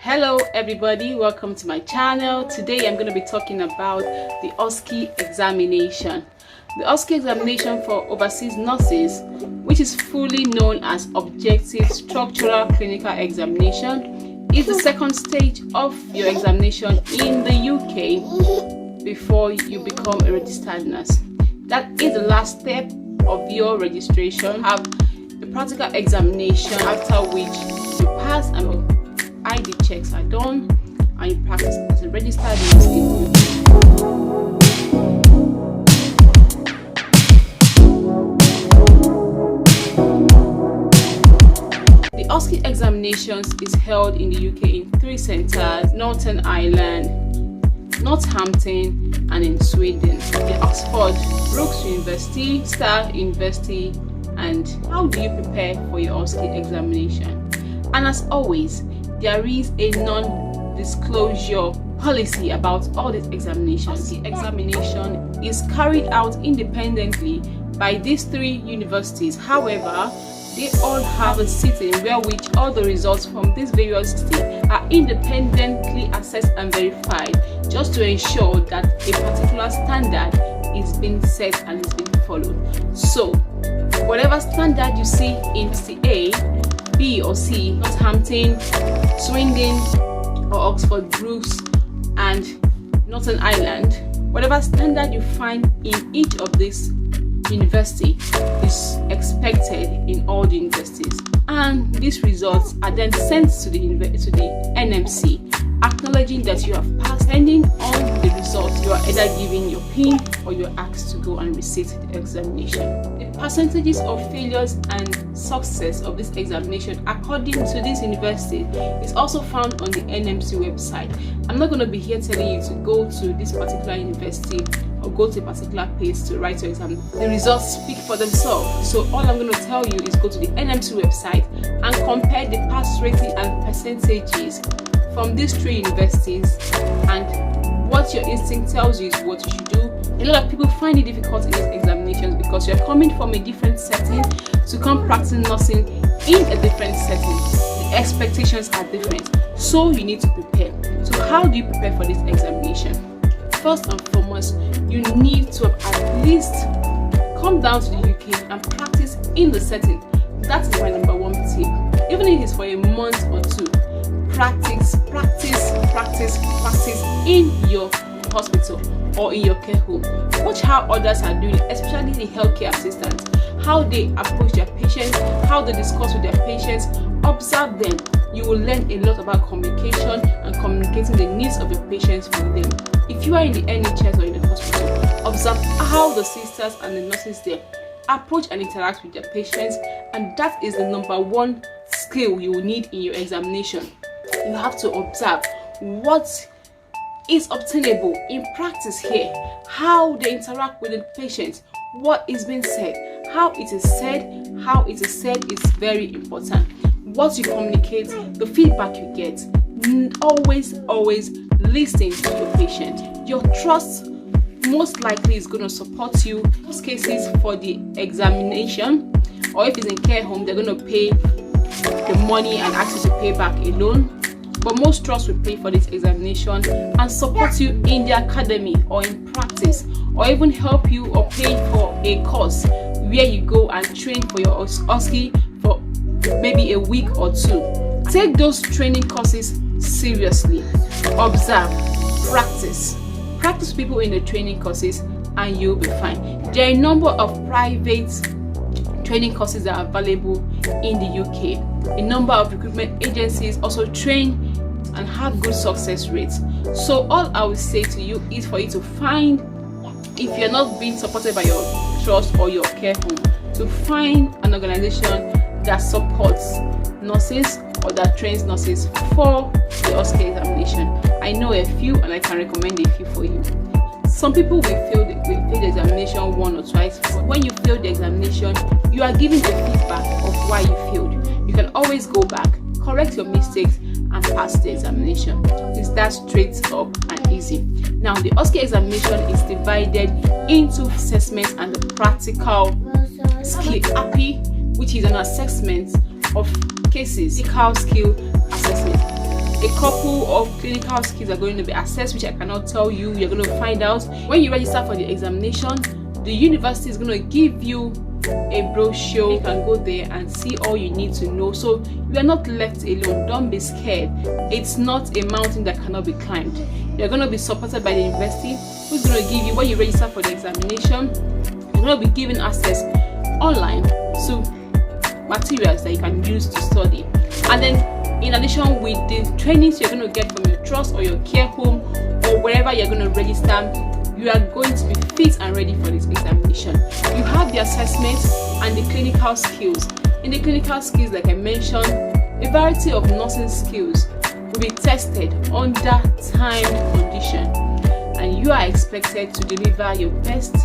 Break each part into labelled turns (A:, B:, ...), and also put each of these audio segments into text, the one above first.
A: Hello everybody, welcome to my channel. Today I'm going to be talking about the Osce examination. The Osce examination for overseas nurses, which is fully known as Objective Structural Clinical Examination, is the second stage of your examination in the UK before you become a registered nurse. That is the last step of your registration. Have a practical examination, after which you pass and ID checks are done and you practice as a registered nurse in the Osce examinations is held in the UK in 3 centres: Northern Ireland, Northampton, and in Sweden. In Oxford, Brookes University, Star University. And how do you prepare for your Osce examination? And as always, there is a non-disclosure policy about all these examinations. The examination is carried out independently by these 3 universities. However, they all have a sitting where which all the results from these various cities are independently assessed and verified, just to ensure that a particular standard is being set and is being followed. So, whatever standard you see in A, B or C, Northampton, Swindon or Oxford, Brookes and Northern Ireland, whatever standard you find in each of these universities is expected in all the universities, and these results are then sent to the NMC, acknowledging that you have passed. Depending on the results, you are either given your PIN or you're asked to go and resit the examination. The percentages of failures and success of this examination according to this university is also found on the NMC website. I'm not going to be here telling you to go to this particular university or go to a particular place to write your exam. The results speak for themselves. So all I'm going to tell you is go to the NMC website and compare the pass rating and percentages from these 3 universities, and what your instinct tells you is what you should do. A lot of people find it difficult in these examinations because you're coming from a different setting to come practice nursing in a different setting. The expectations are different, so you need to prepare. So how do you prepare for this examination? First and foremost, you need to at least come down to the UK and practice in the setting. That is my number 1 tip. Even if it's for a month or 2, practice in your hospital or in your care home. Watch how others are doing it, especially the healthcare assistants, how they approach their patients, how they discuss with their patients. Observe them. You will learn a lot about communication and communicating the needs of your patients from them. If you are in the NHS or in the hospital, observe how the sisters and the nurses there approach and interact with their patients, and that is the number 1 skill you will need in your examination. You have to observe what is obtainable in practice here, how they interact with the patient, what is being said, how it is said is very important. What you communicate, the feedback you get. Always listen to your patient. Your trust most likely is going to support you. In most cases for the examination, or if it's in care home, they're going to pay the money and ask you to pay back a loan. But most trusts will pay for this examination and support you in the academy or in practice, or even help you or pay for a course where you go and train for your Osce for maybe a week or 2. Take those training courses seriously. Observe, practice with people in the training courses, and you'll be fine. There are a number of private training courses that are available in the UK. A number of recruitment agencies also train and have good success rates. So all I will say to you is for you to find, if you're not being supported by your trust or your care home, to find an organization that supports nurses or that trains nurses for the Osce examination. I know a few and I can recommend a few for you. Some people will fail the examination 1 or twice. When you fail the examination, you are given the feedback of why you failed. You can always go back, correct your mistakes, and pass the examination. It's that straight up and easy. Now, the Osce examination is divided into assessments and the practical skill which is an assessment of cases, physical skill assessment. A couple of clinical skills are going to be assessed, which I cannot tell you. You're going to find out when you register for the examination. The university is going to give you a brochure. You can go there and see all you need to know, so you are not left alone. Don't be scared. It's not a mountain that cannot be climbed. You're going to be supported by the university, who's going to give you, when you register for the examination, you're going to be given access online to materials that you can use to study. And then in addition, with the trainings you're going to get from your trust or your care home or wherever you're going to register, you are going to be fit and ready for this examination. You have the assessment and the clinical skills. In the clinical skills, like I mentioned, a variety of nursing skills will be tested under time condition, and you are expected to deliver your best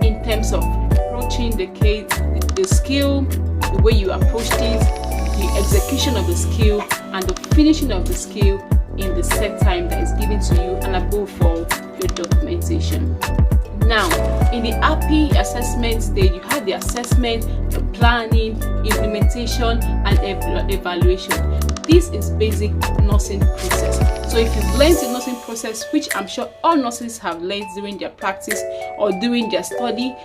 A: in terms of approaching the case, the skill, the way you approach it, the execution of the skill, and the finishing of the skill in the set time that is given to you, and above all, your documentation. Now, in the API assessment stage, you have the assessment, the planning, implementation, and evaluation. This is basic nursing process. So if you've learned the nursing process, which I'm sure all nurses have learned during their practice or during their study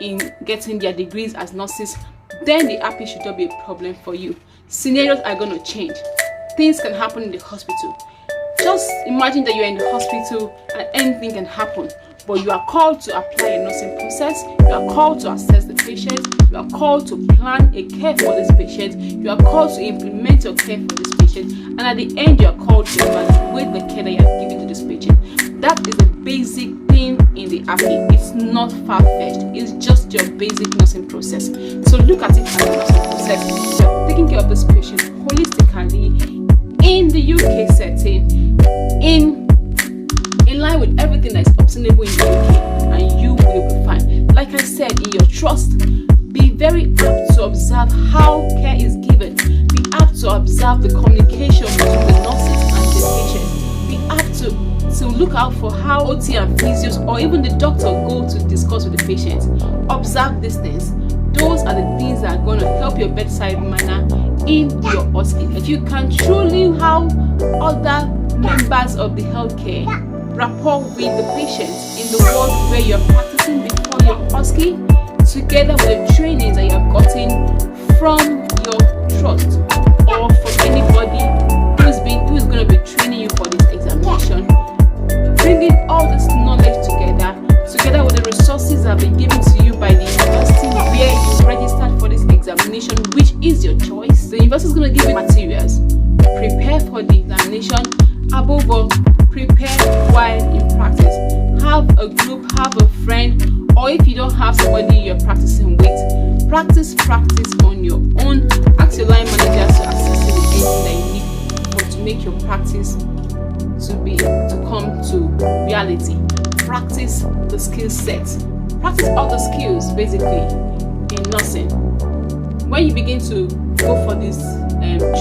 A: in getting their degrees as nurses, then the API should not be a problem for you. Scenarios are going to change. Things can happen in the hospital. Just imagine that you're in the hospital and anything can happen, but you are called to apply a nursing process, you are called to assess the patient, you are called to plan a care for this patient, you are called to implement your care for this patient, and at the end you are called to evaluate the care that you have given to this patient. That is a basic thing in the API. It's not far-fetched, it's just your basic nursing process. So look at it as a nursing process. You're taking care of this patient holistically in the UK setting, in line with everything that is obtainable in the UK, and you will be fine. Like I said, in your trust, be very apt to observe how care is given. Be apt to observe the communication between the nurses and the patients. Be apt to look out for how OT and physios or even the doctor go to discuss with the patient. Observe these things. Those are the things that are going to help your bedside manner in your Osce. If you can truly have other members of the healthcare rapport with the patients in the world where you're practicing before your Osce, together with the trainings that you have gotten from your trust or from anybody who's going to be training you for this examination, bringing all this knowledge together with the resources that have been given to you by the university where you registered for this examination, which is your choice. The university is going to give you materials. Prepare for the examination. Above all, prepare while in practice. Have a group, have a friend, or if you don't have somebody you're practicing with, practice on your own. Ask your line manager to assist you with anything that you need or to make your practice to come to reality. Practice the skill set. Practice all the skills basically in nursing. When you begin to go for these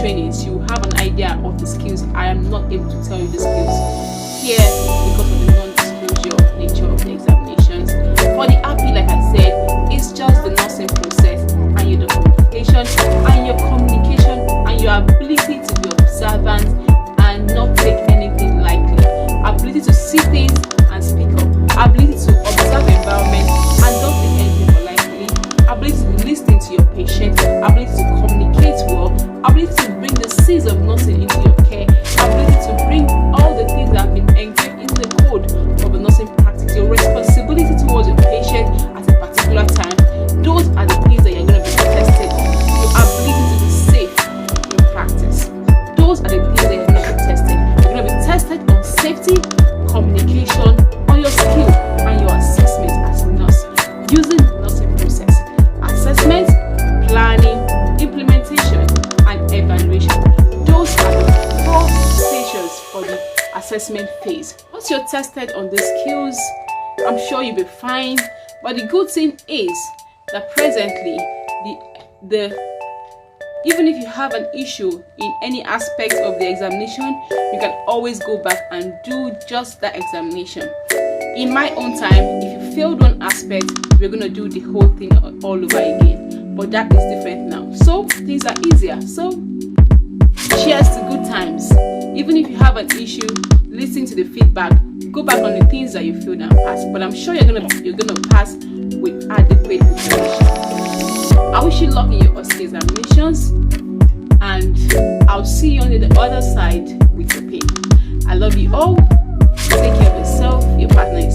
A: trainings, you have an idea of the skills. I am not able to tell you the skills here because of the non-disclosure nature of the examinations. For the API, like I said, it's just the nursing process and your documentation and your communication and your ability to be observant and not take anything lightly. Ability to see things and speak up. Ability to observe the environment and don't take anything for lightly. Ability to listen to your patient. Ability to communicate well. Ability to bring the seeds of nursing into your care. Ability to bring all the things that have been engraved into the code of the nursing practice. Your responsibility towards your patient at a particular time. Those are the things that you're going to be tested. Your ability to be safe in practice. Those are the things that you're going to be tested. You're going to be tested on safety, communication, on your skill, and your assessment as a nurse using the nursing process. Assessment, planning, implementation, and evaluation. Those are the 4 stages for the assessment phase. Once you're tested on the skills, I'm sure you'll be fine. But the good thing is that presently, even if you have an issue in any aspect of the examination, you can always go back and do just that examination. In my own time, if you failed one aspect, we're going to do the whole thing all over again. But that is different now. So things are easier. So cheers to good times. Even if you have an issue, listen to the feedback, go back on the things that you feel now pass. But I'm sure you're gonna pass with adequate preparation. I wish you luck in your Osce examinations, and I'll see you on the other side with your pain. I love you all. Take care of yourself, your partner is